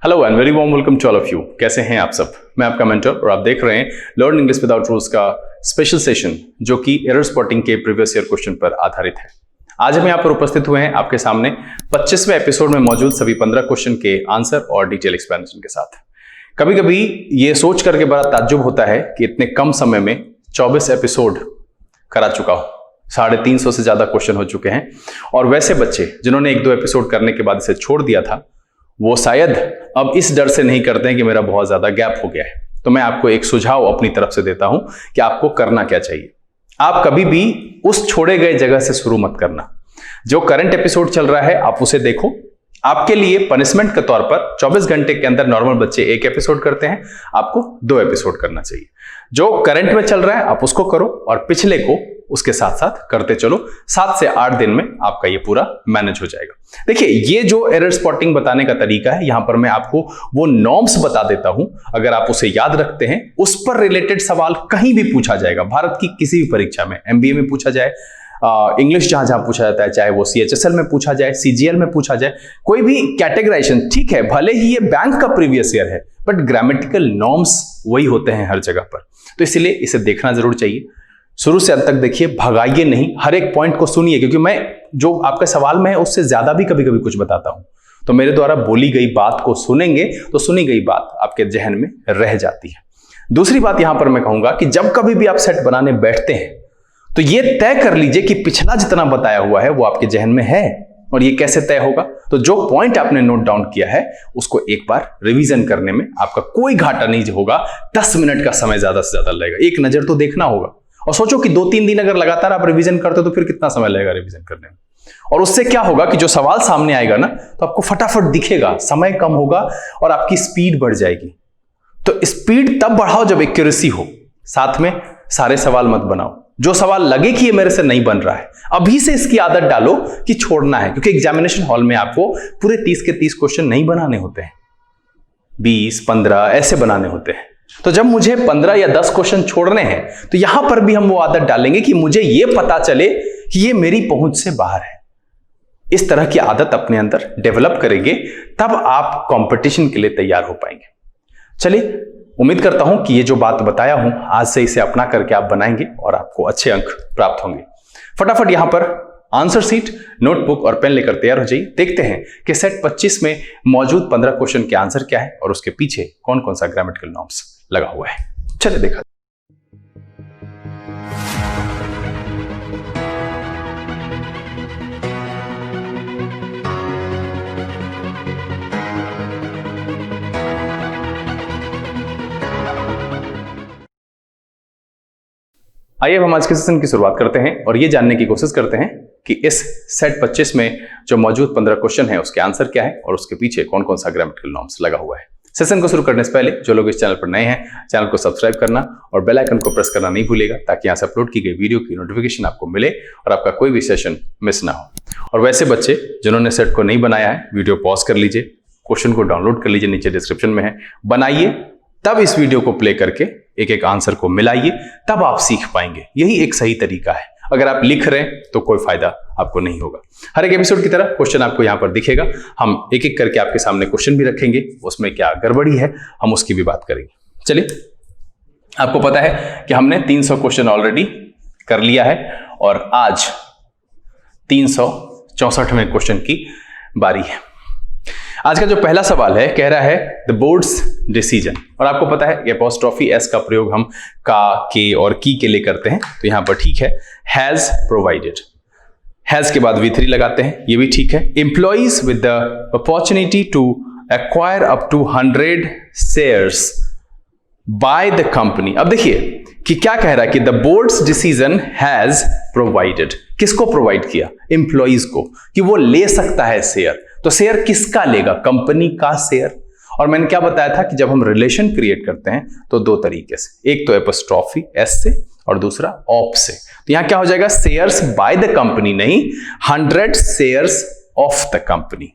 Hello and very warm welcome to all of you. कैसे हैं आप सब? मैं आपका मेंटर और आप देख रहे हैं लर्न इंग्लिश विदाउट रूल्स का स्पेशल सेशन जो कि एरर स्पॉटिंग के प्रीवियस ईयर क्वेश्चन पर आधारित है। आज हम यहाँ पर उपस्थित हुए हैं आपके सामने 25वें एपिसोड में मौजूद सभी 15 क्वेश्चन के आंसर और डिटेल एक्सप्लेनेशन के साथ। कभी कभी ये सोच करके बड़ा ताज्जुब होता है कि इतने कम समय में 24 एपिसोड करा चुका हूं। 350 से ज्यादा क्वेश्चन हो चुके हैं और वैसे बच्चे जिन्होंने 1-2 एपिसोड करने के बाद इसे छोड़ दिया था वो शायद अब इस डर से नहीं करते हैं कि मेरा बहुत ज्यादा गैप हो गया है। तो मैं आपको एक सुझाव अपनी तरफ से देता हूं कि आपको करना क्या चाहिए। आप कभी भी उस छोड़े गए जगह से शुरू मत करना। जो करंट एपिसोड चल रहा है आप उसे देखो। आपके लिए पनिशमेंट के तौर पर 24 घंटे के अंदर नॉर्मल बच्चे 1 एपिसोड करते हैं, आपको 2 एपिसोड करना चाहिए। जो करंट में चल रहा है आप उसको करो और पिछले को उसके साथ साथ करते चलो। 7 से 8 दिन में आपका ये पूरा मैनेज हो जाएगा। देखिए, ये जो एरर स्पॉटिंग बताने का तरीका है, यहां पर मैं आपको वो नॉर्म्स बता देता हूं। अगर आप उसे याद रखते हैं, उस पर रिलेटेड सवाल कहीं भी पूछा जाएगा। भारत की किसी भी परीक्षा में, MBA में पूछा जाए, इंग्लिश जहां जहां पूछा जाता है, चाहे वो CHSL में पूछा जाए, CGL में पूछा जाए, कोई भी कैटेगराइजेशन, ठीक है, भले ही ये बैंक का प्रीवियस ईयर है बट ग्रामेटिकल नॉर्म्स वही होते हैं हर जगह पर। तो इसलिए इसे देखना जरूर चाहिए। शुरू से अंत तक देखिए, भगाइए नहीं, हर एक पॉइंट को सुनिए, क्योंकि मैं जो आपके सवाल में है उससे ज्यादा भी कभी कभी कुछ बताता हूं। तो मेरे द्वारा बोली गई बात को सुनेंगे तो सुनी गई बात आपके जहन में रह जाती है। दूसरी बात यहां पर मैं कहूंगा कि जब कभी भी आप सेट बनाने बैठते हैं तो यह तय कर लीजिए कि पिछला जितना बताया हुआ है वो आपके जहन में है। और ये कैसे तय होगा? तो जो पॉइंट आपने नोट डाउन किया है उसको एक बार रिवीजन करने में आपका कोई घाटा नहीं होगा। 10 मिनट का समय ज्यादा से ज्यादा लगेगा। एक नजर तो देखना होगा और सोचो कि 2-3 दिन अगर लगातार आप रिवीजन करते हो तो फिर कितना समय लगेगा रिवीजन करने में। और उससे क्या होगा कि जो सवाल सामने आएगा ना तो आपको फटाफट दिखेगा, समय कम होगा और आपकी स्पीड बढ़ जाएगी। तो स्पीड तब बढ़ाओ जब एक्यूरेसी हो। साथ में सारे सवाल मत बनाओ। जो सवाल लगे कि ये मेरे से नहीं बन रहा है, अभी से इसकी आदत डालो कि छोड़ना है, क्योंकि एग्जामिनेशन हॉल में आपको पूरे 30 के 30 क्वेश्चन नहीं बनाने होते हैं, 20-15 ऐसे बनाने होते हैं। तो जब मुझे 15 या 10 क्वेश्चन छोड़ने हैं तो यहां पर भी हम वो आदत डालेंगे कि मुझे ये पता चले कि ये मेरी पहुंच से बाहर है। इस तरह की आदत अपने अंदर डेवलप करेंगे तब आप कंपटीशन के लिए तैयार हो पाएंगे। चलिए, उम्मीद करता हूं कि ये जो बात बताया हूं आज से इसे अपना करके आप बनाएंगे और आपको अच्छे अंक प्राप्त होंगे। फटाफट यहां पर आंसर सीट, नोटबुक और पेन लेकर तैयार हो जाइए। देखते हैं कि सेट 25 में मौजूद 15 क्वेश्चन के आंसर क्या है और उसके पीछे कौन कौन सा ग्रामेटिकल नॉर्म्स लगा हुआ है। चलिए देखा। आइए हम आज के सेशन की शुरुआत करते हैं और ये जानने की कोशिश करते हैं कि इस सेट 25 में जो मौजूद 15 क्वेश्चन है उसके आंसर क्या है और उसके पीछे कौन कौन सा ग्रामेटिकल नॉर्म्स लगा हुआ है। सेशन को शुरू करने से पहले जो लोग इस चैनल पर नए हैं, चैनल को सब्सक्राइब करना और बेल आइकन को प्रेस करना नहीं भूलेगा, ताकि यहाँ से अपलोड की गई वीडियो की नोटिफिकेशन आपको मिले और आपका कोई भी सेशन मिस ना हो। और वैसे बच्चे जिन्होंने सेट को नहीं बनाया है, वीडियो पॉज कर लीजिए, क्वेश्चन को डाउनलोड कर लीजिए, नीचे डिस्क्रिप्शन में है, बनाइए, तब इस वीडियो को प्ले करके एक एक आंसर को मिलाइए, तब आप सीख पाएंगे। यही एक सही तरीका है। अगर आप लिख रहे हैं तो कोई फायदा आपको नहीं होगा। हर एक एपिसोड की तरह क्वेश्चन आपको यहां पर दिखेगा। हम एक एक करके आपके सामने क्वेश्चन भी रखेंगे, उसमें क्या गड़बड़ी है हम उसकी भी बात करेंगे। चलिए, आपको पता है कि हमने 300 क्वेश्चन ऑलरेडी कर लिया है और आज 364वें क्वेश्चन की बारी है। आज का जो पहला सवाल है, कह रहा है द बोर्ड्स डिसीजन, और आपको पता है ये अपॉस्ट्रोफी एस का प्रयोग हम का, के और की के लिए करते हैं, तो यहां पर ठीक है। हैज प्रोवाइडेड, हैज के बाद V3 लगाते हैं, ये भी ठीक है। Employees with the opportunity to acquire up to 100 shares by the company. अब देखिए कि क्या कह रहा है कि the board's decision has provided, किसको प्रोवाइड किया? एम्प्लॉइज को, कि वो ले सकता है शेयर। तो शेयर किसका लेगा? कंपनी का शेयर। और मैंने क्या बताया था कि जब हम रिलेशन क्रिएट करते हैं तो 2 तरीके से, एक तो एपोस्ट्रोफी एस से और दूसरा ऑफ से। तो यहां क्या हो जाएगा? शेयर्स बाय द कंपनी नहीं, 100 शेयर्स ऑफ द कंपनी,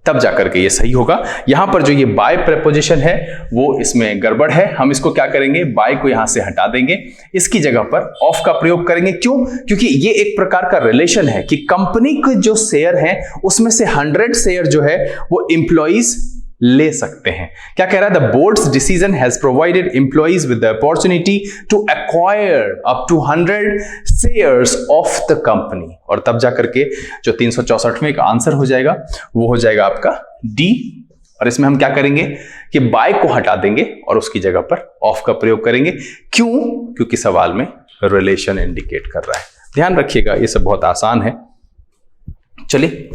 तब जाकर के ये सही होगा। यहां पर जो ये बाय प्रेपोजिशन है वो इसमें गड़बड़ है। हम इसको क्या करेंगे? बाय को यहां से हटा देंगे, इसकी जगह पर ऑफ का प्रयोग करेंगे। क्यों? क्योंकि ये एक प्रकार का रिलेशन है कि कंपनी के जो शेयर हैं उसमें से 100 शेयर जो है वो एम्प्लॉइज ले सकते हैं। क्या कह रहा है? The board's decision has provided employees with the opportunity to acquire up to 100 shares of the company. और तब जाकर के जो 364वें का आंसर हो जाएगा वो हो जाएगा आपका डी। और इसमें हम क्या करेंगे कि बाय को हटा देंगे और उसकी जगह पर ऑफ का प्रयोग करेंगे। क्यों? क्योंकि सवाल में रिलेशन इंडिकेट कर रहा है। ध्यान रखिएगा, ये सब बहुत आसान है। चलिए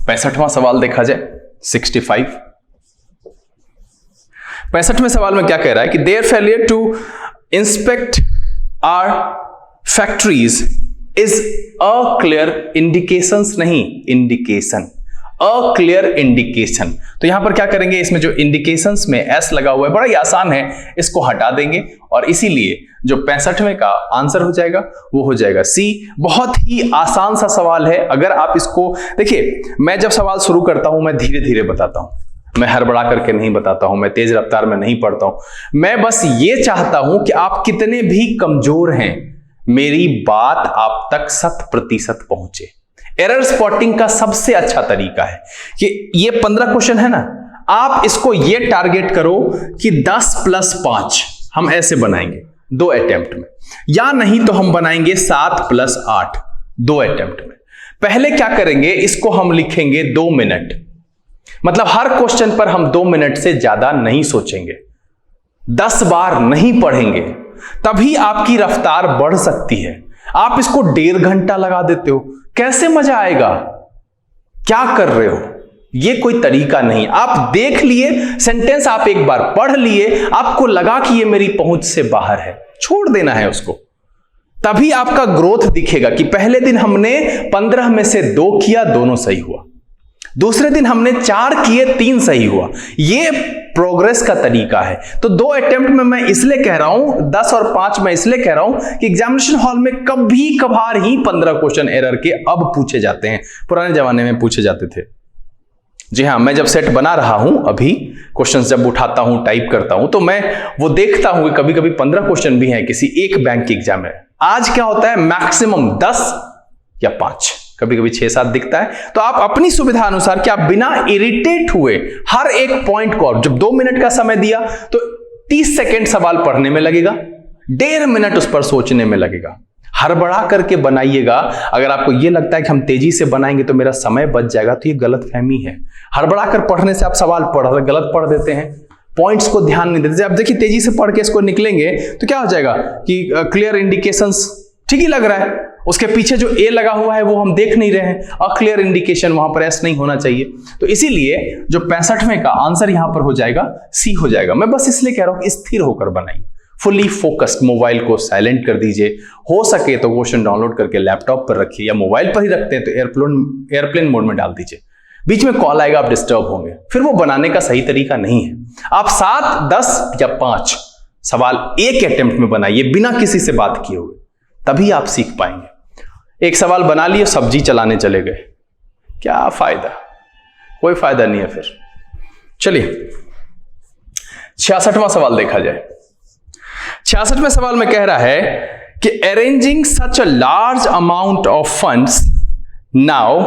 65वां सवाल देखा जाए। 65 65वें सवाल में क्या कह रहा है कि their failure to inspect our factories is a clear indications, नहीं इंडिकेशन, अ क्लियर इंडिकेशन। तो यहां पर क्या करेंगे, इसमें जो इंडिकेशंस में एस लगा हुआ है बड़ा ही आसान है, इसको हटा देंगे और इसीलिए जो 65वें का आंसर हो जाएगा वो हो जाएगा सी। बहुत ही आसान सा सवाल है। अगर आप इसको देखिए, मैं जब सवाल शुरू करता हूं मैं धीरे धीरे बताता हूं, मैं हड़बड़ा करके नहीं बताता हूं, मैं तेज रफ्तार में नहीं पढ़ता हूं। मैं बस ये चाहता हूं कि आप कितने भी कमजोर हैं, मेरी बात आप तक 100% पहुंचे। एरर स्पॉटिंग का सबसे अच्छा तरीका है कि ये 15 क्वेश्चन है ना, आप इसको ये टारगेट करो कि 10 + 5 हम ऐसे बनाएंगे 2 अटेम्प्ट में, या नहीं तो हम बनाएंगे 7 + 8 2 अटेम्प्ट में। पहले क्या करेंगे, इसको हम लिखेंगे 2 मिनट, मतलब हर क्वेश्चन पर हम 2 मिनट से ज्यादा नहीं सोचेंगे, 10 बार नहीं पढ़ेंगे, तभी आपकी रफ्तार बढ़ सकती है। आप इसको 1.5 घंटा लगा देते हो, कैसे मजा आएगा? क्या कर रहे हो? ये कोई तरीका नहीं। आप देख लिए सेंटेंस, आप एक बार पढ़ लिए, आपको लगा कि ये मेरी पहुंच से बाहर है, छोड़ देना है उसको। तभी आपका ग्रोथ दिखेगा कि पहले दिन हमने 15 में से 2 किया, दोनों सही हुआ। दूसरे दिन हमने 4 किए, 3 सही हुआ। ये प्रोग्रेस का तरीका है। तो 2 अटेम्प्ट में मैं इसलिए कह रहा हूं, 10 और 5 में इसलिए कह रहा हूं कि एग्जामिनेशन हॉल में कभी कभार ही 15 क्वेश्चन एरर के अब पूछे जाते हैं, पुराने जमाने में पूछे जाते थे। जी हां, मैं जब सेट बना रहा हूं, अभी क्वेश्चंस जब उठाता हूं, टाइप करता हूं, तो मैं वो देखता हूं कि कभी कभी 15 क्वेश्चन भी हैं किसी एक बैंक के एग्जाम में। आज क्या होता है, मैक्सिमम 10 या 5, कभी कभी 6-7 दिखता है। तो आप अपनी सुविधा अनुसार कि आप बिना इरिटेट हुए हर एक पॉइंट को, जब 2 मिनट का समय दिया तो 30 सेकेंड सवाल पढ़ने में लगेगा, 1.5 मिनट उस पर सोचने में लगेगा। हड़बड़ा करके बनाइएगा। अगर आपको यह लगता है कि हम तेजी से बनाएंगे तो मेरा समय बच जाएगा, तो ये गलतफहमी है। हड़बड़ा कर पढ़ने से आप सवाल गलत पढ़ देते हैं, पॉइंट्स को ध्यान नहीं देते। आप देखिए, तेजी से पढ़ के इसको निकलेंगे तो क्या हो जाएगा कि क्लियर इंडिकेशंस ठीक ही लग रहा है, उसके पीछे जो ए लगा हुआ है वो हम देख नहीं रहे हैं, अक्लियर इंडिकेशन, वहां पर एस नहीं होना चाहिए। तो इसीलिए जो 65वें का आंसर यहां पर हो जाएगा सी हो जाएगा। मैं बस इसलिए कह रहा हूं कि स्थिर होकर बनाइए, फुली फोकस्ड। मोबाइल को साइलेंट कर दीजिए, हो सके तो क्वेश्चन डाउनलोड करके लैपटॉप पर रखिए, या मोबाइल पर ही रखते हैं तो एयरप्लेन मोड में डाल दीजिए। बीच में कॉल आएगा, आप डिस्टर्ब होंगे, फिर वो बनाने का सही तरीका नहीं है। आप 7, 10 या 5 सवाल एक अटेम्प्ट में बनाइए बिना किसी से बात किए हुए, तभी आप सीख पाएंगे। एक सवाल बना लिए, सब्जी चलाने चले गए, क्या फायदा? कोई फायदा नहीं है फिर। चलिए 66वां सवाल देखा जाए। 66वें सवाल में कह रहा है कि arranging such a large amount of funds now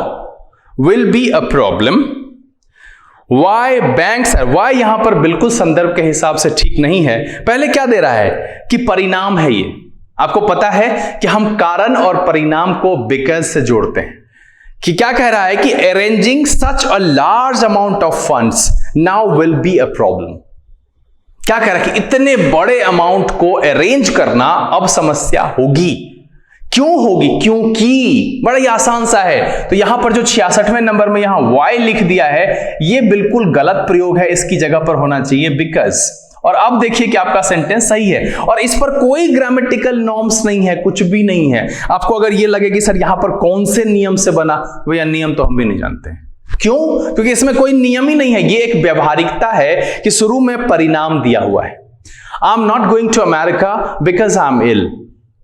will be a problem. Why banks are, why यहां पर बिल्कुल संदर्भ के हिसाब से ठीक नहीं है। पहले क्या दे रहा है कि परिणाम है। ये आपको पता है कि हम कारण और परिणाम को बिकॉज से जोड़ते हैं। कि क्या कह रहा है कि arranging such a large amount of funds now will be a problem. क्या कह रहा है कि इतने बड़े अमाउंट को अरेंज करना अब समस्या होगी। क्यों होगी? क्योंकि बड़ा ही आसान सा है। तो यहां पर जो 66वें नंबर में यहां वाई लिख दिया है, यह बिल्कुल गलत प्रयोग है, इसकी जगह पर होना चाहिए बिकॉज। और अब देखिए कि आपका सेंटेंस सही है और इस पर कोई ग्रामेटिकल नॉर्म्स नहीं है, कुछ भी नहीं है। आपको अगर यह लगे कि सर यहां पर कौन से नियम से बना, भैया नियम तो हम भी नहीं जानते हैं। क्यों? क्योंकि इसमें कोई नियम ही नहीं है। ये एक व्यवहारिकता है कि शुरू में परिणाम दिया हुआ है। I am not going to America because I am ill.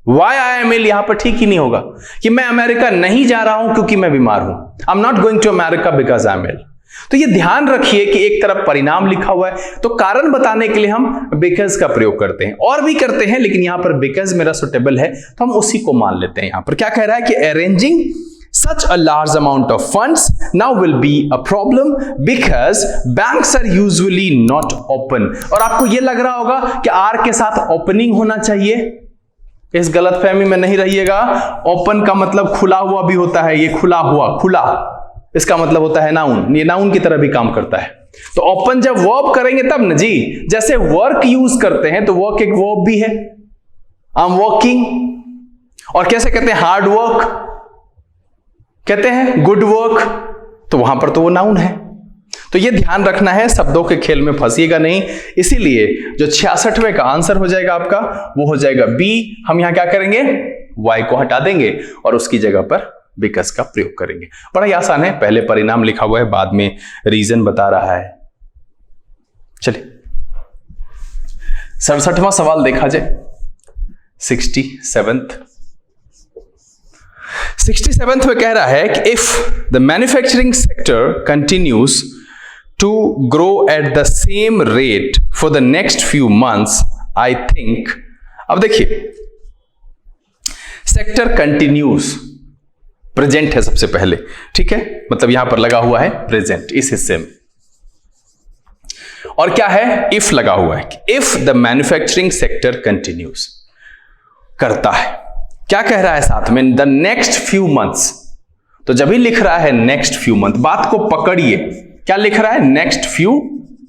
Why I am ill यहां पर ठीक ही नहीं होगा कि मैं अमेरिका नहीं जा रहा हूं क्योंकि मैं बीमार हूं। I am not going to America because I am ill. तो ये ध्यान रखिए कि एक तरफ परिणाम लिखा हुआ है तो कारण बताने के लिए हम बिकॉज का प्रयोग करते हैं, और भी करते हैं, लेकिन यहां पर बिकॉज मेरा सुटेबल है तो हम उसी को मान लेते हैं। यहां पर क्या कह रहा है कि arranging such a large amount of funds now will be a problem because banks are usually not open। और आपको यह लग रहा होगा कि R के साथ ओपनिंग होना चाहिए, इस गलतफहमी में नहीं रहिएगा। ओपन का मतलब खुला हुआ भी होता है, ये खुला हुआ, खुला इसका मतलब होता है नाउन, ये नाउन की तरह भी काम करता है। तो ओपन जब वर्ब करेंगे तब ना जी, जैसे वर्क यूज करते हैं तो वर्क एक वर्ब भी है, आई एम वर्किंग। और कैसे कहते हैं हार्ड वर्क, कहते हैं गुड वर्क, तो वहां पर तो वो नाउन है। तो ये ध्यान रखना है, शब्दों के खेल में फंसिएगा नहीं। इसीलिए जो 66वें का आंसर हो जाएगा आपका वो हो जाएगा बी। हम यहां क्या करेंगे, वाई को हटा देंगे और उसकी जगह पर बिकॉज़ का प्रयोग करेंगे। बड़ा ही आसान है, पहले परिणाम लिखा हुआ है, बाद में रीजन बता रहा है। चलिए 67वां सवाल देखा जाए। 67th में कह रहा है कि if the manufacturing sector continues to grow at the same rate for the next few months I think. अब देखिए सेक्टर कंटिन्यूज प्रेजेंट है सबसे पहले, ठीक है, मतलब यहां पर लगा हुआ है प्रेजेंट इस हिस्से में, और क्या है, इफ लगा हुआ है कि if the manufacturing sector continues करता है। क्या कह रहा है साथ में, द नेक्स्ट फ्यू मंथ्स। तो जब ही लिख रहा है नेक्स्ट फ्यू मंथ, बात को पकड़िए, क्या लिख रहा है, नेक्स्ट फ्यू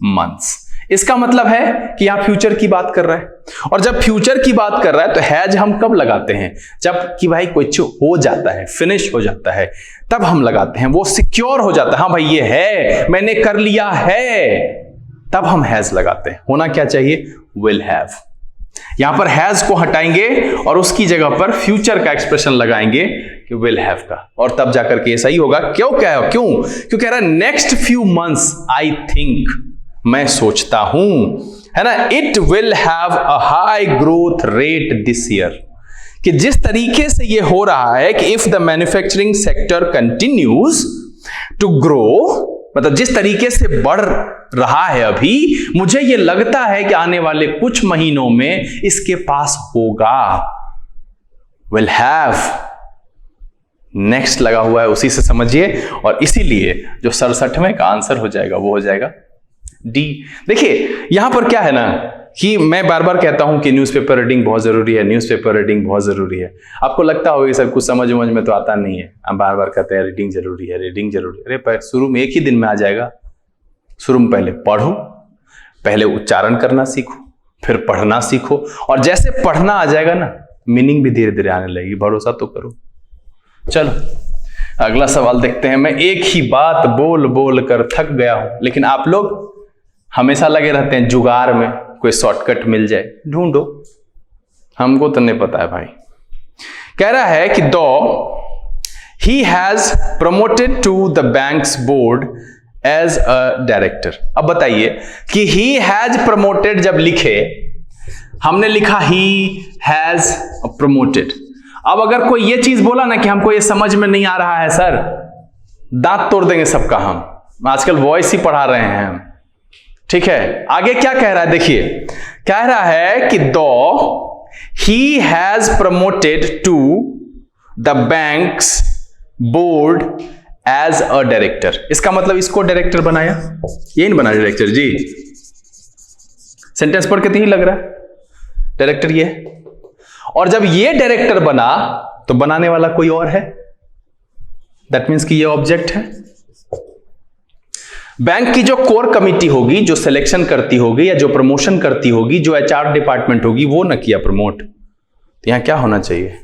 मंथ्स। इसका मतलब है कि यहां फ्यूचर की बात कर रहा है, और जब फ्यूचर की बात कर रहा है तो हैज हम कब लगाते हैं, जब कि भाई कुछ हो जाता है, फिनिश हो जाता है, तब हम लगाते हैं, वो सिक्योर हो जाता है, हाँ भाई ये है, मैंने कर लिया है, तब हम हैज लगाते हैं। होना क्या चाहिए, विल हैव। यहां पर हैज को हटाएंगे और उसकी जगह पर फ्यूचर का एक्सप्रेशन लगाएंगे कि विल हैव का, और तब जाकर के सही होगा। क्यों कह रहा है next few months I think, मैं सोचता हूं, है ना, it will have a high growth rate this year, कि जिस तरीके से ये हो रहा है कि if the manufacturing sector continues to grow, मतलब जिस तरीके से बढ़ रहा है अभी, मुझे ये लगता है कि आने वाले कुछ महीनों में इसके पास होगा। विल हैव नेक्स्ट लगा हुआ है, उसी से समझिए, और इसीलिए जो 67वें का आंसर हो जाएगा वो हो जाएगा डी। देखिए यहां पर क्या है ना कि मैं बार बार कहता हूं कि न्यूज़पेपर रीडिंग बहुत जरूरी है, न्यूज़पेपर रीडिंग बहुत जरूरी है। आपको लगता होगा सर कुछ समझ में तो आता नहीं है, हम बार बार कहते हैं रीडिंग जरूरी है, रीडिंग जरूरी है। अरे शुरू में एक ही दिन में आ जाएगा। शुरू में पहले पढ़ो, पहले उच्चारण करना सीखो, फिर पढ़ना सीखो, और जैसे पढ़ना आ जाएगा ना मीनिंग भी धीरे धीरे आने लगेगी, भरोसा तो करो। चलो अगला सवाल देखते हैं। मैं एक ही बात बोल बोल कर थक गया हूं, लेकिन आप लोग हमेशा लगे रहते हैं जुगाड़ में, कोई शॉर्टकट मिल जाए ढूंढो, हमको तो नहीं पता है भाई। कह रहा है कि दो ही has promoted to the bank's board as a director. अब बताइए कि ही हैज प्रमोटेड जब लिखे, हमने लिखा ही हैज प्रमोटेड। अब अगर कोई ये चीज बोला ना कि हमको ये समझ में नहीं आ रहा है सर, दांत तोड़ देंगे सबका। हम आजकल वॉइस ही पढ़ा रहे हैं हम, ठीक है। आगे क्या कह रहा है देखिए, कह रहा है कि दो ही has promoted to the bank's board as a director. इसका मतलब इसको डायरेक्टर बनाया, ये नहीं बना डायरेक्टर जी, सेंटेंस पढ़ के तो ही लग रहा है डायरेक्टर ये। और जब ये डायरेक्टर बना तो बनाने वाला कोई और है, दैट मीन्स कि ये ऑब्जेक्ट है। बैंक की जो कोर कमिटी होगी, जो सिलेक्शन करती होगी या जो प्रमोशन करती होगी, जो एचआर डिपार्टमेंट होगी, वो न किया प्रमोट, तो यहां क्या होना चाहिए,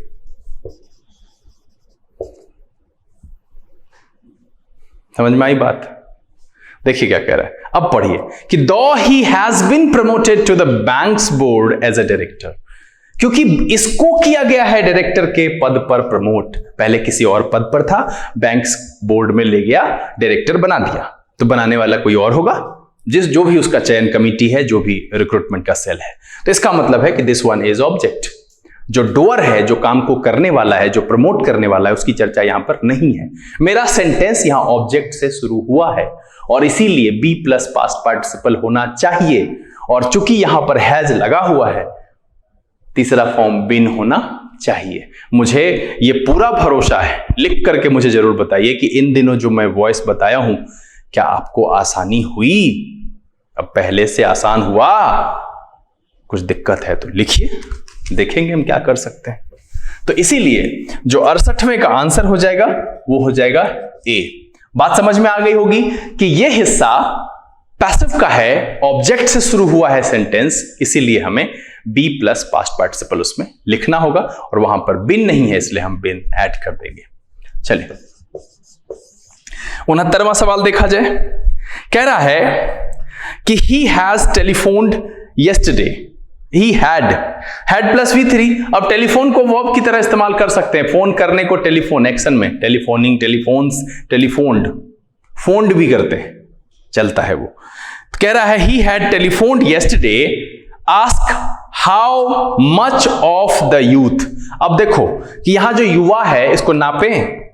समझ में आई बात। देखिए क्या कह रहा है, अब पढ़िए कि दो ही has been promoted to the bank's board as a director, क्योंकि इसको किया गया है डायरेक्टर के पद पर प्रमोट। पहले किसी और पद पर था, बैंक्स बोर्ड में ले गया, डायरेक्टर बना दिया, तो बनाने वाला कोई और होगा, जो भी उसका चयन कमिटी है, जो भी रिक्रूटमेंट का सेल है। तो इसका मतलब है कि दिस वन इज ऑब्जेक्ट। जो डोअर है, जो काम को करने वाला है, जो प्रमोट करने वाला है, उसकी चर्चा यहां पर नहीं है। मेरा सेंटेंस यहां ऑब्जेक्ट से शुरू हुआ है और इसीलिए बी प्लस पास्ट पार्टिसिपल होना चाहिए, और चूंकि यहां पर हैज लगा हुआ है, तीसरा फॉर्म बिन होना चाहिए। मुझे ये पूरा भरोसा है, लिख करके मुझे जरूर बताइए कि इन दिनों जो मैं वॉइस बताया हूं क्या आपको आसानी हुई? अब पहले से आसान हुआ? कुछ दिक्कत है तो लिखिए, देखेंगे हम क्या कर सकते हैं। तो इसीलिए जो 68वें का आंसर हो जाएगा वो हो जाएगा ए। बात समझ में आ गई होगी कि ये हिस्सा पैसिव का है, ऑब्जेक्ट से शुरू हुआ है सेंटेंस, इसीलिए हमें बी प्लस पास्ट पार्टिसिपल उसमें लिखना होगा और वहां पर बिन नहीं है इसलिए हम बिन ऐड कर देंगे। चलिए 69वां सवाल देखा जाए। कह रहा है कि he has telephoned yesterday. He had plus V3। अब टेलीफोन को वर्ब की तरह इस्तेमाल कर सकते हैं, फोन करने को टेलीफोन, एक्शन में टेलीफोनिंग, टेलीफोन्स, टेलीफोन्ड, फोन्ड भी करते हैं, चलता है वो। कह रहा है he had telephoned yesterday, ask how much of the youth. अब देखो कि यहां जो युवा है इसको नापें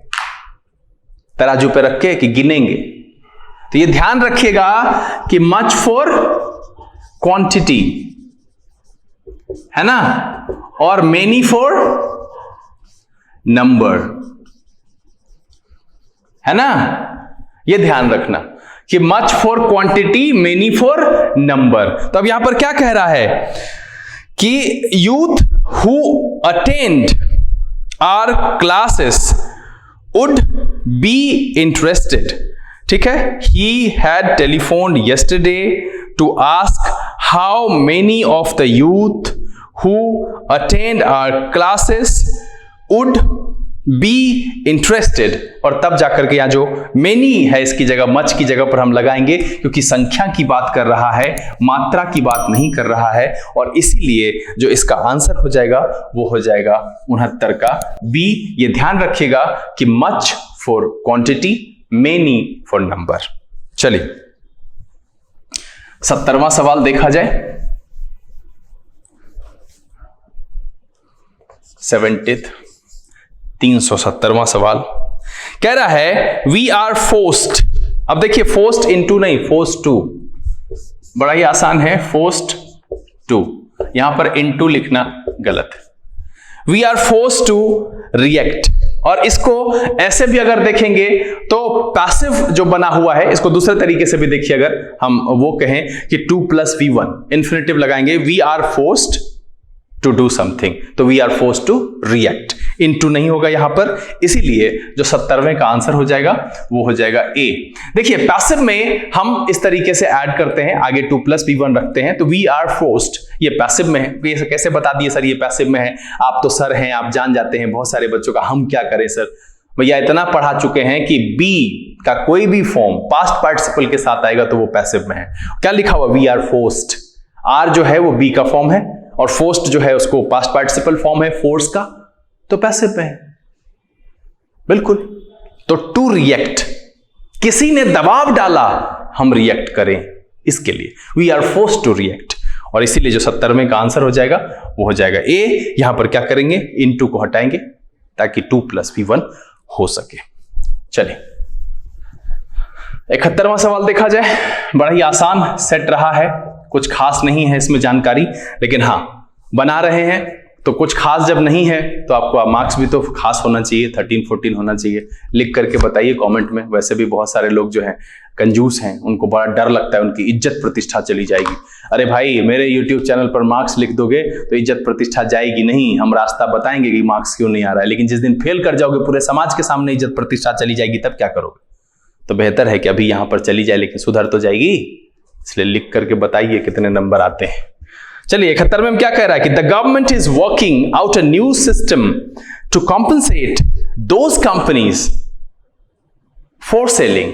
तराजू पे रख के कि गिनेंगे, तो ये ध्यान रखिएगा कि मच फॉर क्वांटिटी है ना, और मेनी फॉर नंबर है ना। ये ध्यान रखना कि much for quantity, many for number. तो अब यहां पर क्या कह रहा है कि youth who attend our classes would be interested. ठीक है, he had telephoned yesterday to ask how many of the youth who attend our classes would be interested. और तब जाकर के यहां जो मेनी है इसकी जगह मच की जगह पर हम लगाएंगे, क्योंकि संख्या की बात कर रहा है, मात्रा की बात नहीं कर रहा है, और इसीलिए जो इसका आंसर हो जाएगा वो हो जाएगा 69 का बी। ये ध्यान रखिएगा कि much for quantity, many for number. चलिए 70वां सवाल देखा जाए। 370वां सवाल कह रहा है वी आर फोर्स्ड। अब देखिए फोर्स्ड इनटू नहीं, फोर्स्ड टू, बड़ा ही आसान है, फोर्स्ड टू, यहां पर इनटू लिखना गलत है। We are forced to react, और इसको ऐसे भी अगर देखेंगे तो पैसिव जो बना हुआ है, इसको दूसरे तरीके से भी देखिए, अगर हम वो कहें कि 2 + V1 इन्फिनेटिव लगाएंगे, we are forced to do something, तो we are forced to react, into नहीं होगा यहां पर, इसीलिए जो 70वें का आंसर हो जाएगा वो हो जाएगा ए। देखिए पैसिव में हम इस तरीके से ऐड करते हैं, आगे 2 + V1 रखते हैं, तो वी आर फोर्स्ड ये पैसिव में है। ये कैसे बता दिए सर ये पैसिव में है? आप तो सर हैं, आप जान जाते हैं बहुत सारे बच्चों का, हम क्या करें सर, भैया इतना पढ़ा चुके हैं कि बी का कोई भी फॉर्म पास्ट पार्टिसिपल के साथ आएगा तो वो पैसिव में है। क्या लिखा हुआ? We are forced. आर जो है वो बी का फॉर्म है और फोर्स्ड जो है उसको पास्ट पार्टिसिपल फॉर्म है फोर्स का, तो पैसिव में है बिल्कुल। तो टू रिएक्ट, किसी ने दबाव डाला हम रिएक्ट करें, इसके लिए we are forced to react, और इसीलिए जो 70वें का आंसर हो जाएगा वो हो जाएगा ए। यहां पर क्या करेंगे? इनटू को हटाएंगे ताकि 2 + V1 हो सके। चलिए 71वां सवाल देखा जाए। बड़ा ही आसान सेट रहा है, कुछ खास नहीं है इसमें जानकारी, लेकिन हाँ बना रहे हैं तो कुछ खास जब नहीं है तो आपको मार्क्स भी तो खास होना चाहिए, 13-14 होना चाहिए। लिख करके बताइए कमेंट में। वैसे भी बहुत सारे लोग जो हैं कंजूस हैं, उनको बड़ा डर लगता है उनकी इज्जत प्रतिष्ठा चली जाएगी। अरे भाई मेरे YouTube चैनल पर मार्क्स लिख दोगे तो इज्जत प्रतिष्ठा जाएगी नहीं, हम रास्ता बताएंगे कि मार्क्स क्यों नहीं आ रहा है, लेकिन जिस दिन फेल कर जाओगे पूरे समाज के सामने इज्जत प्रतिष्ठा चली जाएगी, तब क्या करोगे? तो बेहतर है कि अभी यहां पर चली जाए, लेकिन सुधर तो जाएगी, इसलिए लिख करके बताइए कितने नंबर आते हैं। चलिए 71 में क्या कह रहा है कि the government is working out a new system to compensate those companies for selling,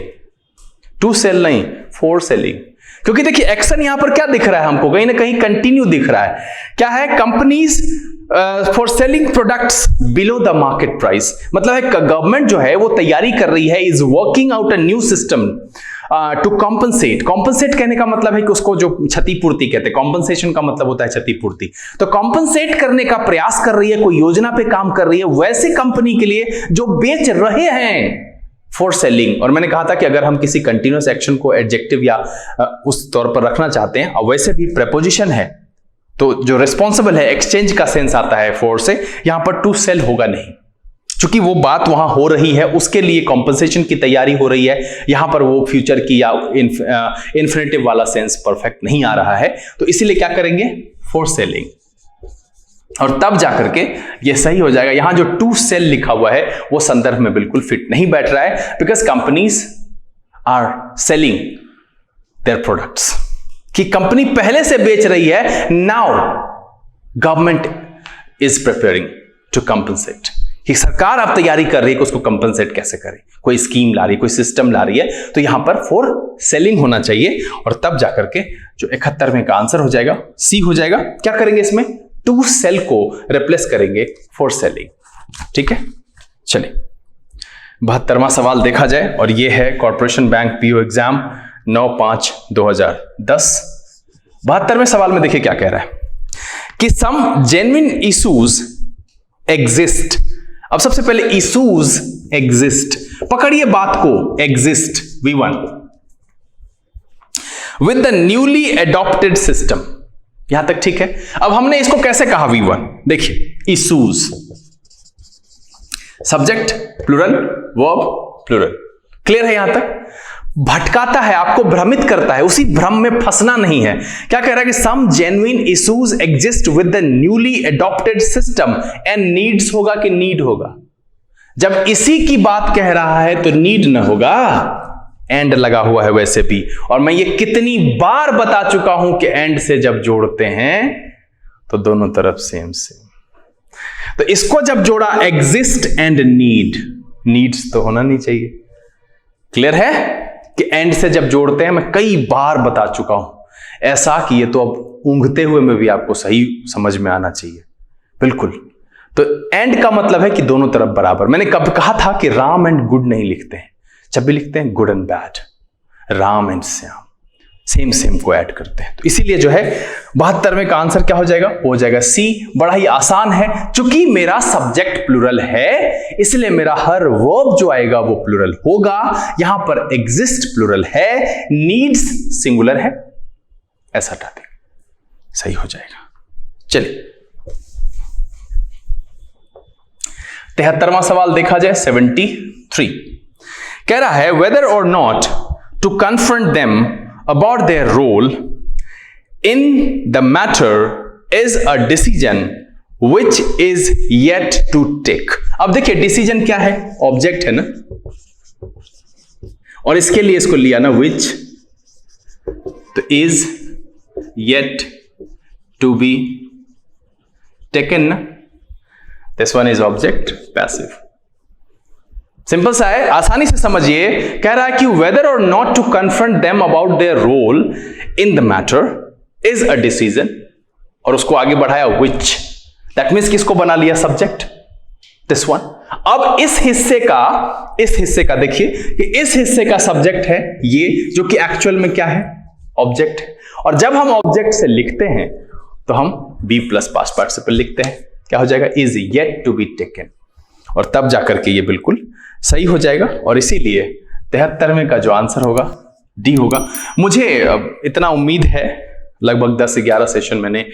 to sell नहीं, फॉर सेलिंग, क्योंकि देखिए एक्शन यहां पर क्या दिख रहा है हमको, कहीं ना कहीं कंटिन्यू दिख रहा है। क्या है? Companies for selling products below the market price, मतलब है गवर्नमेंट जो है वो तैयारी कर रही है, is working out a new system to compensate. Compensate कहने का मतलब है कि उसको जो क्षतिपूर्ति कहते हैं, कॉम्पनसेशन का मतलब होता है क्षतिपूर्ति। तो कॉम्पनसेट करने का प्रयास कर रही है, कोई योजना पे काम कर रही है वैसे कंपनी के लिए जो बेच रहे हैं फॉर सेलिंग। और मैंने कहा था कि अगर हम किसी कंटिन्यूअस एक्शन को एडजेक्टिव या उस तौर पर रखना चाहते हैं, और वैसे भी प्रेपोजिशन है तो जो रिस्पॉन्सिबल है, एक्सचेंज का सेंस आता है फॉर से, यहां पर टू सेल होगा नहीं, क्योंकि वो बात वहां हो रही है, उसके लिए कॉम्पनसेशन की तैयारी हो रही है। यहां पर वो फ्यूचर की या इन्फिनेटिव वाला सेंस परफेक्ट नहीं आ रहा है, तो इसीलिए क्या करेंगे, फॉर सेलिंग, और तब जाकर के ये सही हो जाएगा। यहां जो टू सेल लिखा हुआ है वो संदर्भ में बिल्कुल फिट नहीं बैठ रहा है, because companies are selling their products, कि कंपनी पहले से बेच रही है, now government is preparing to compensate, कि सरकार अब तैयारी कर रही है कि उसको कंपनसेट कैसे करे, कोई स्कीम ला रही है, कोई सिस्टम ला रही है, तो यहां पर फॉर सेलिंग होना चाहिए, और तब जाकर के जो 71वें का आंसर हो जाएगा सी हो जाएगा। क्या करेंगे इसमें, टू सेल को रिप्लेस करेंगे फॉर सेलिंग। ठीक है, चलिए 72वां सवाल देखा जाए, और यह है कॉर्पोरेशन बैंक पीओ एग्जाम 9/5/2010। 72वें सवाल में देखिए क्या कह रहा है कि सम जेन्युइन इश्यूज एग्जिस्ट। अब सबसे पहले इश्यूज एग्जिस्ट, पकड़िए बात को, exist V1 with the newly adopted system, यहां तक ठीक है। अब हमने इसको कैसे कहा V1, देखिए issues, subject plural, verb plural, clear है यहां तक। भटकाता है, आपको भ्रमित करता है, उसी भ्रम में फंसना नहीं है। क्या कह रहा है कि some genuine issues exist with the newly adopted system and needs होगा कि नीड होगा। जब इसी की बात कह रहा है तो नीड न होगा, एंड लगा हुआ है वैसे भी, और मैं ये कितनी बार बता चुका हूं कि एंड से जब जोड़ते हैं तो दोनों तरफ सेम सेम। तो इसको जब जोड़ा एग्जिस्ट एंड नीड, नीड्स तो होना नहीं चाहिए। क्लियर है कि एंड से जब जोड़ते हैं, मैं कई बार बता चुका हूं ऐसा कि ये तो अब ऊंघते हुए में भी आपको सही समझ में आना चाहिए, बिल्कुल। तो एंड का मतलब है कि दोनों तरफ बराबर। मैंने कब कहा था कि राम एंड गुड नहीं लिखते हैं, जब भी लिखते हैं good and bad, Ram and Shyam, same same को ऐड करते हैं। तो इसीलिए जो है 72वें का आंसर क्या हो जाएगा, हो जाएगा सी। बड़ा ही आसान है, चूंकि मेरा सब्जेक्ट प्लूरल है इसलिए मेरा हर वर्ब जो आएगा वो प्लूरल होगा। यहां पर एग्जिस्ट प्लूरल है, नीड्स सिंगुलर है, ऐसा हटा दें, सही हो जाएगा। चलिए 73वां सवाल देखा जाए, 73 कह रहा है whether or not to confront them about their role in the matter is a decision which is yet to take। अब देखिए डिसीजन क्या है, ऑब्जेक्ट है ना, और इसके लिए इसको लिया ना which, तो is yet to be taken ना, this one is object passive। Simple सा है, आसानी से समझिए। कह रहा है कि whether or not to confront them about their role in the matter is a decision, और उसको आगे बढ़ाया विच, दैट मीन्स किसको बना लिया, सब्जेक्ट, दिस वन। अब इस हिस्से का देखिए कि इस हिस्से का सब्जेक्ट है ये, जो कि एक्चुअल में क्या है, ऑब्जेक्ट है। और जब हम ऑब्जेक्ट से लिखते हैं तो हम बी प्लस पास्ट पार्टिसिपल लिखते हैं, क्या हो जाएगा, is yet to be taken, और तब जाकर के ये बिल्कुल सही हो जाएगा। और इसीलिए 73वें का जो आंसर होगा डी होगा। मुझे इतना उम्मीद है, लगभग 10 से 11 सेशन मैंने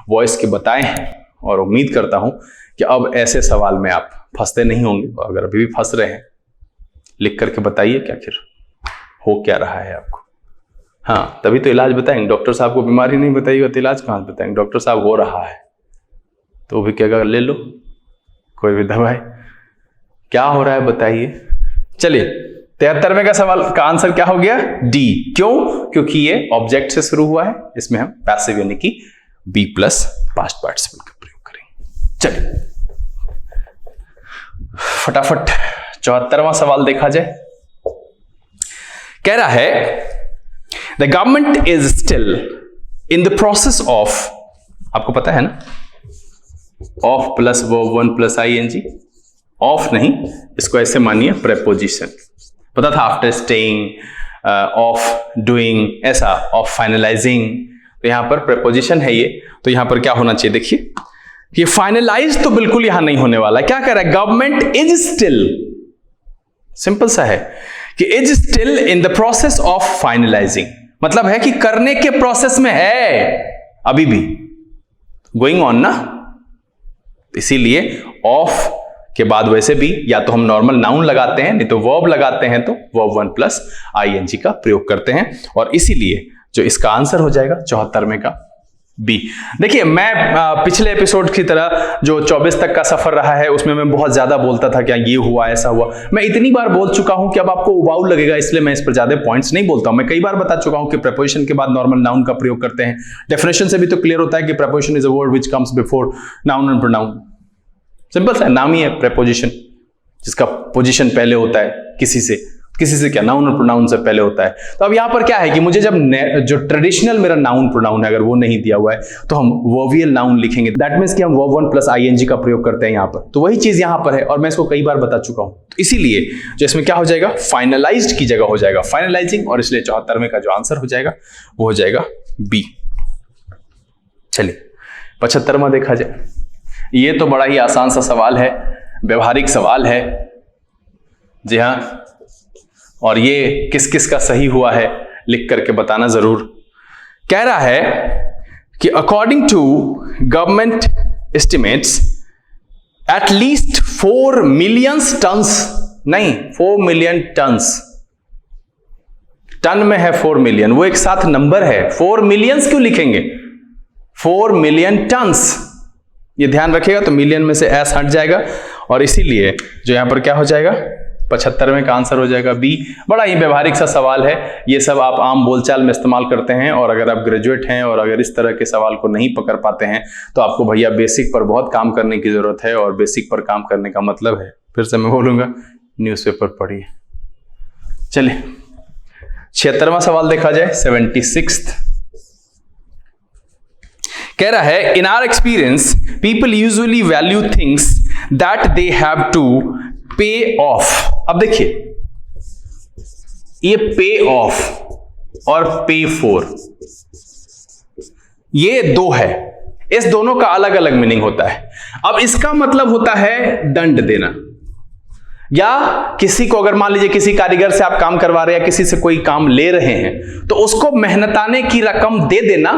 वॉइस के बताए हैं, और उम्मीद करता हूं कि अब ऐसे सवाल में आप फंसते नहीं होंगे। अगर अभी भी फंस रहे हैं, लिख करके बताइए कि आखिर हो क्या रहा है आपको। हाँ, तभी तो इलाज बताएंगे। डॉक्टर साहब को बीमारी नहीं बताइएगा तो इलाज कहां से बताएंगे। डॉक्टर साहब हो रहा है तो भी क्या, ले लो कोई भी दवाई, क्या हो रहा है बताइए। चलिए 73वें का सवाल का आंसर क्या हो गया, डी। क्यों, क्योंकि ये ऑब्जेक्ट से शुरू हुआ है, इसमें हम पैसिव यानी कि बी प्लस पास्ट पार्टिसिपल का प्रयोग करेंगे। चलिए फटाफट 74वां सवाल देखा जाए। कह रहा है the government is still in the process of, आपको पता है ना, of plus verb 1 plus ING, of नहीं, इसको ऐसे मानिए प्रेपोजिशन, पता था, आफ्टर स्टेइंग, ऑफ डूइंग, ऐसा, ऑफ फाइनलाइजिंग, तो यहां पर प्रेपोजिशन है ये। तो यहां पर क्या होना चाहिए, देखिए कि फाइनलाइज तो बिल्कुल यहां नहीं होने वाला है। क्या कह रहा है, गवर्नमेंट इज स्टिल, सिंपल सा है कि is still in the process of finalizing, मतलब है कि करने के प्रोसेस में है अभी भी, गोइंग ऑन ना, इसीलिए ऑफ के बाद वैसे भी या तो हम नॉर्मल नाउन लगाते हैं, नहीं तो वर्ब लगाते हैं, तो वर्ब 1 प्लस आईएनजी का प्रयोग करते हैं। और इसीलिए जो इसका आंसर हो जाएगा 74वें का बी। देखिए, मैं पिछले एपिसोड की तरह जो 24 तक का सफर रहा है उसमें मैं बहुत ज्यादा बोलता था, क्या ये हुआ ऐसा हुआ। मैं इतनी बार बोल चुका हूं कि अब आपको उबाऊ लगेगा, इसलिए मैं इस पर ज्यादा पॉइंट्स नहीं बोलता हूं। मैं कई बार बता चुका हूं कि प्रेपोजिशन के बाद नॉर्मल नाउन का प्रयोग करते हैं। डेफिनेशन से भी तो क्लियर होता है कि preposition is a word which comes before noun and pronoun. Simple सा नाम ही है प्रेपोजिशन, जिसका पोजीशन पहले होता है किसी से क्या, नाउन और प्रोनाउन से पहले होता है। तो अब यहां पर क्या है कि मुझे जब जो ट्रेडिशनल मेरा नाउन प्रोनाउन है अगर वो नहीं दिया हुआ है तो हम वर्बियल नाउन लिखेंगे। दैट मींस कि हम वर्ब 1 प्लस आईएनजी का प्रयोग करते हैं यहां पर। तो वही चीज यहां पर है और मैं इसको कई बार बता चुका हूं। तो इसीलिए जो इसमें क्या हो जाएगा, फाइनलाइज्ड की जगह हो जाएगा फाइनलाइजिंग, और इसलिए 74वें का जो आंसर हो जाएगा वो हो जाएगा बी। चलिए 75वां देखा जाए। ये तो बड़ा ही आसान सा सवाल है, व्यवहारिक सवाल है। जी हां, और ये किस किस का सही हुआ है लिख करके बताना जरूर। कह रहा है कि according to government estimates at least 4 million tons, नहीं 4 मिलियन टन्स, टन में है 4 मिलियन, वो एक साथ नंबर है। 4 मिलियंस क्यों लिखेंगे, 4 मिलियन टन्स, ये ध्यान रखिएगा। तो मिलियन में से एस हट जाएगा और इसीलिए जो यहां पर क्या हो जाएगा 75वें का आंसर हो जाएगा बी। बड़ा ही व्यवहारिक सा सवाल है, ये सब आप आम बोलचाल में इस्तेमाल करते हैं। और अगर आप ग्रेजुएट हैं और अगर इस तरह के सवाल को नहीं पकड़ पाते हैं तो आपको भैया बेसिक पर बहुत काम करने की जरूरत है। और बेसिक पर काम करने का मतलब है, फिर से मैं बोलूंगा, न्यूज़पेपर पढ़िए। चलिए 76वां सवाल देखा जाए, 76th। कह रहा है in our experience people usually value things that they have to pay off. अब देखिए, ये पे ऑफ और पे फॉर, ये दो है, इस दोनों का अलग अलग मीनिंग होता है। अब इसका मतलब होता है दंड देना, या किसी को अगर मान लीजिए किसी कारीगर से आप काम करवा रहे हैं या किसी से कोई काम ले रहे हैं तो उसको मेहनताने की रकम दे देना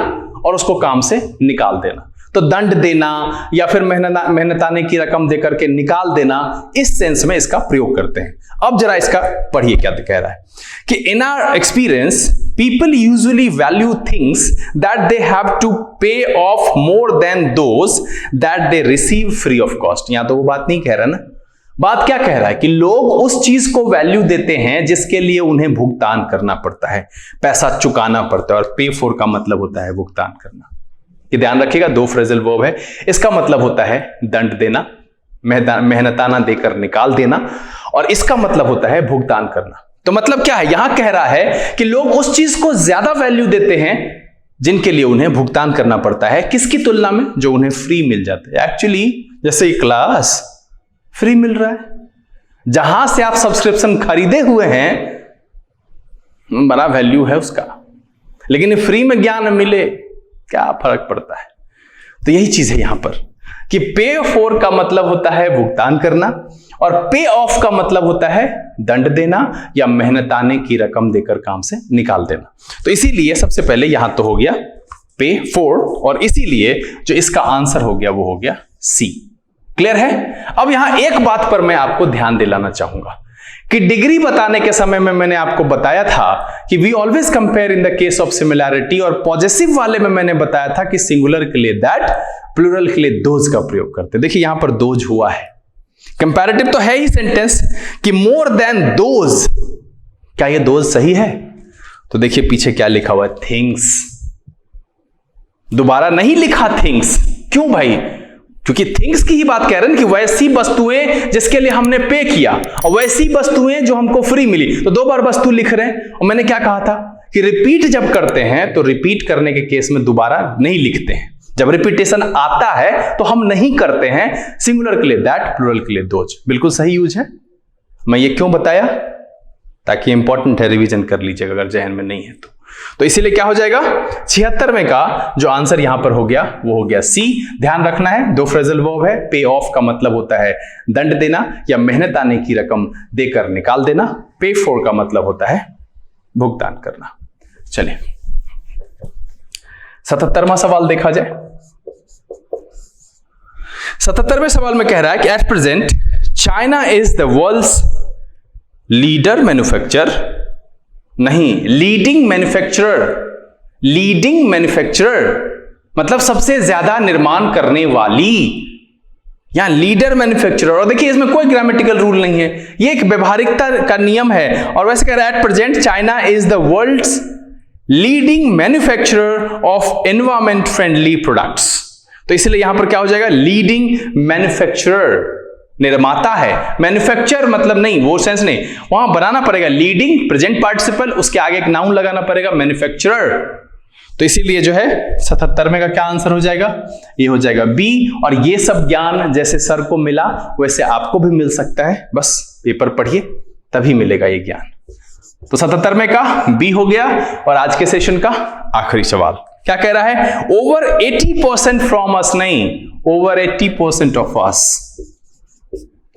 और उसको काम से निकाल देना। तो दंड देना या फिर मेहनताने की रकम देकर के निकाल देना, इस सेंस में इसका प्रयोग करते हैं। अब जरा इसका पढ़िए क्या कह रहा है कि in our experience people usually value things that they have to pay of more than those that they receive free of cost. यहां तो वो बात नहीं कह रहा ना, बात क्या कह रहा है कि लोग उस चीज को वैल्यू देते हैं जिसके लिए उन्हें भुगतान करना पड़ता है, पैसा चुकाना पड़ता है। और पे फॉर का मतलब होता है भुगतान करना। ये ध्यान रखिएगा, दो फ्रेजल वर्ब है। इसका मतलब होता है दंड देना, मेहनताना देकर निकाल देना, और इसका मतलब होता है भुगतान करना। तो मतलब क्या है, यहां कह रहा है कि लोग उस चीज को ज्यादा वैल्यू देते हैं जिनके लिए उन्हें भुगतान करना पड़ता है। किसकी तुलना में, जो उन्हें फ्री मिल जाता है। एक्चुअली जैसे क्लास फ्री मिल रहा है, जहां से आप सब्सक्रिप्शन खरीदे हुए हैं बड़ा वैल्यू है उसका, लेकिन फ्री में ज्ञान मिले क्या फर्क पड़ता है। तो यही चीज है यहां पर कि पे फॉर का मतलब होता है भुगतान करना और पे ऑफ का मतलब होता है दंड देना या मेहनताने की रकम देकर काम से निकाल देना। तो इसीलिए सबसे पहले यहां तो हो गया पे फॉर, और इसीलिए जो इसका आंसर हो गया वो हो गया सी। क्लियर है। अब यहां एक बात पर मैं आपको ध्यान दिलाना चाहूंगा कि डिग्री बताने के समय में मैंने आपको बताया था कि we always compare in the case of similarity, और पॉजिटिव वाले में मैंने बताया था कि सिंगुलर के लिए दैट, प्लूरल के लिए दोज का प्रयोग करते। देखिए यहां पर दोज हुआ है, कंपैरेटिव तो है ही सेंटेंस कि मोर देन दोज। क्या ये दोज सही है? तो देखिए पीछे क्या लिखा हुआ है, थिंग्स। दोबारा नहीं लिखा थिंग्स। क्यों भाई? क्योंकि थिंग्स की ही बात कह रहे हैं कि वैसी वस्तुएं जिसके लिए हमने पे किया और वैसी वस्तुएं जो हमको फ्री मिली। तो दो बार वस्तु लिख रहे हैं। और मैंने क्या कहा था कि रिपीट जब करते हैं तो रिपीट करने के केस में दोबारा नहीं लिखते हैं। जब रिपीटेशन आता है तो हम नहीं करते हैं। सिंगुलर के लिए दैट, प्लुरल के लिए दोज। बिल्कुल सही यूज है। मैं ये क्यों बताया? ताकि इंपॉर्टेंट है, रिवीजन कर लीजिएगा अगर जहन में नहीं है तो इसीलिए क्या हो जाएगा, 76वें का जो आंसर यहां पर हो गया वो हो गया सी। ध्यान रखना है, दो फ्रेजल वर्ब है। पे ऑफ का मतलब होता है दंड देना या मेहनत आने की रकम देकर निकाल देना। पे फॉर का मतलब होता है भुगतान करना। चलिए 77वां सवाल देखा जाए। 77वें सवाल में कह रहा है कि at present China is the world's leader manufacturer, नहीं लीडिंग मैन्युफैक्चरर मतलब सबसे ज्यादा निर्माण करने वाली, या लीडर मैन्युफैक्चरर। और देखिए इसमें कोई ग्रामेटिकल रूल नहीं है, ये एक व्यवहारिकता का नियम है। और वैसे कह रहा है at present China is the world's leading manufacturer of environment friendly products. तो इसलिए यहां पर क्या हो जाएगा, लीडिंग मैन्युफैक्चरर, निर्माता है। मैन्युफैक्चर मतलब नहीं, वो सेंस नहीं, वहां बनाना पड़ेगा लीडिंग प्रेजेंट पार्टिसिपल, उसके आगे एक नाउन लगाना पड़ेगा मैन्युफैक्चरर। तो इसीलिए जो है 77वें का क्या आंसर हो जाएगा, ये हो जाएगा बी। और ये सब ज्ञान जैसे सर को मिला वैसे आपको भी मिल सकता है, बस पेपर पढ़िए तभी मिलेगा ये ज्ञान। तो 77वें का बी हो गया। और आज के सेशन का आखिरी सवाल क्या कह रहा है, ओवर 80% फ्रॉम अस, नहीं over 80% of us.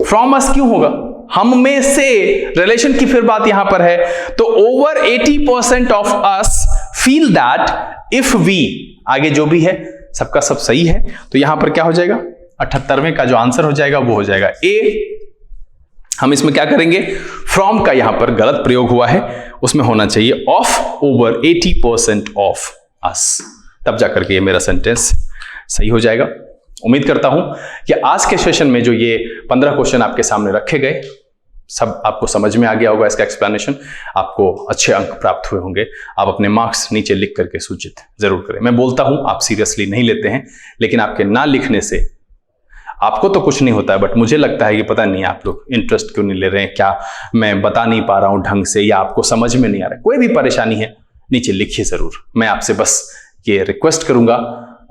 From us क्यों होगा, हम में से, रिलेशन की फिर बात यहां पर है। तो over 80% of us feel that if we, आगे जो भी है सबका सब सही है, तो यहां पर क्या हो जाएगा, 78वें का जो आंसर हो जाएगा वो हो जाएगा ए। हम इसमें क्या करेंगे, फ्रॉम का यहां पर गलत प्रयोग हुआ है, उसमें होना चाहिए ऑफ ओवर 80% ऑफ अस, तब जाकर के ये मेरा सेंटेंस सही हो जाएगा। उम्मीद करता हूं कि आज के सेशन में जो ये 15 क्वेश्चन आपके सामने रखे गए सब आपको समझ में आ गया होगा, इसका एक्सप्लेनेशन, आपको अच्छे अंक प्राप्त हुए होंगे। आप अपने मार्क्स नीचे लिख करके सूचित जरूर करें। मैं बोलता हूं आप सीरियसली नहीं लेते हैं, लेकिन आपके ना लिखने से आपको तो कुछ नहीं होता है, बट मुझे लगता है कि पता नहीं आप लोग इंटरेस्ट क्यों नहीं ले रहे हैं, क्या मैं बता नहीं पा रहा हूं ढंग से, या आपको समझ में नहीं आ रहा है। कोई भी परेशानी है नीचे लिखिए जरूर। मैं आपसे बस ये रिक्वेस्ट करूंगा,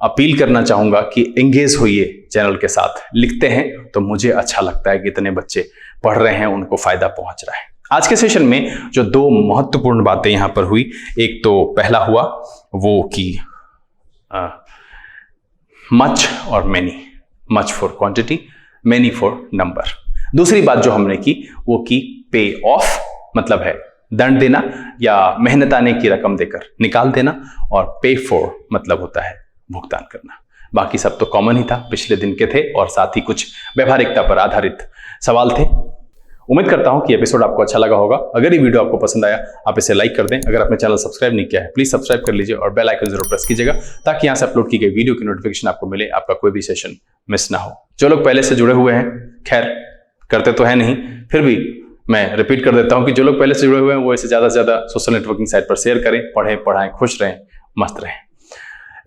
अपील करना चाहूंगा कि एंगेज होइए चैनल के साथ। लिखते हैं तो मुझे अच्छा लगता है कि इतने बच्चे पढ़ रहे हैं, उनको फायदा पहुंच रहा है। आज के सेशन में जो दो महत्वपूर्ण बातें यहां पर हुई, एक तो पहला हुआ वो कि मच और many, much for quantity, many for number. दूसरी बात जो हमने की वो की पे ऑफ, मतलब है दंड देना या मेहनताने की रकम देकर निकाल देना, और पे फॉर मतलब होता है भुगतान करना। बाकी सब तो कॉमन ही था, पिछले दिन के थे, और साथ ही कुछ व्यवहारिकता पर आधारित सवाल थे। उम्मीद करता हूं कि एपिसोड आपको अच्छा लगा होगा। अगर ये वीडियो आपको पसंद आया आप इसे लाइक कर दें। अगर आपने चैनल सब्सक्राइब नहीं किया है प्लीज सब्सक्राइब कर लीजिए और बेल आइकन जरूर प्रेस कीजिएगा, ताकि यहां से अपलोड की गई वीडियो की नोटिफिकेशन आपको मिले, आपका कोई भी सेशन मिस ना हो। जो लोग पहले से जुड़े हुए हैं, खैर करते तो है नहीं, फिर भी मैं रिपीट कर देता हूं कि जो लोग पहले से जुड़े हुए हैं वो इसे ज्यादा से ज्यादा सोशल नेटवर्किंग साइट पर शेयर करें, पढ़ें, पढ़ाएं, खुश रहें, मस्त रहें।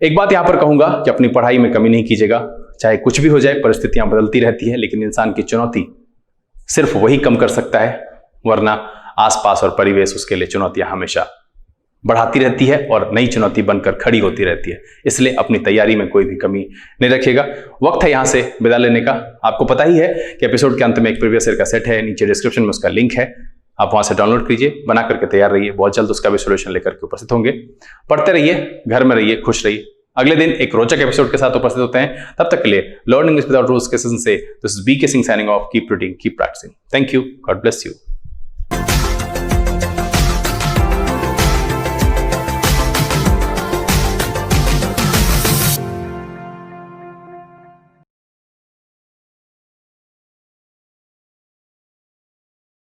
एक बात यहां पर कहूंगा कि अपनी पढ़ाई में कमी नहीं कीजिएगा, चाहे कुछ भी हो जाए, परिस्थितियां बदलती रहती है, लेकिन इंसान की चुनौती सिर्फ वही कम कर सकता है, वरना आसपास और परिवेश उसके लिए चुनौतियां हमेशा बढ़ाती रहती है और नई चुनौती बनकर खड़ी होती रहती है। इसलिए अपनी तैयारी में कोई भी कमी नहीं रखिएगा। वक्त है यहां से विदा लेने का। आपको पता ही है कि एपिसोड के अंत में एक प्रीवियस ईयर का सेट है, नीचे डिस्क्रिप्शन में उसका लिंक है, आप वहां से डाउनलोड कीजिए, बना करके तैयार रहिए। बहुत जल्द उसका भी सोल्यूशन लेकर के उपस्थित होंगे। पढ़ते रहिए, घर में रहिए, खुश रहिए। अगले दिन एक रोचक एपिसोड के साथ उपस्थित होते हैं। तब तक के लिए लर्न इंग्लिश विदाउट रूल्स के सेशन से this is BK Singh signing off. Keep reading, keep practising. Thank you, God bless you.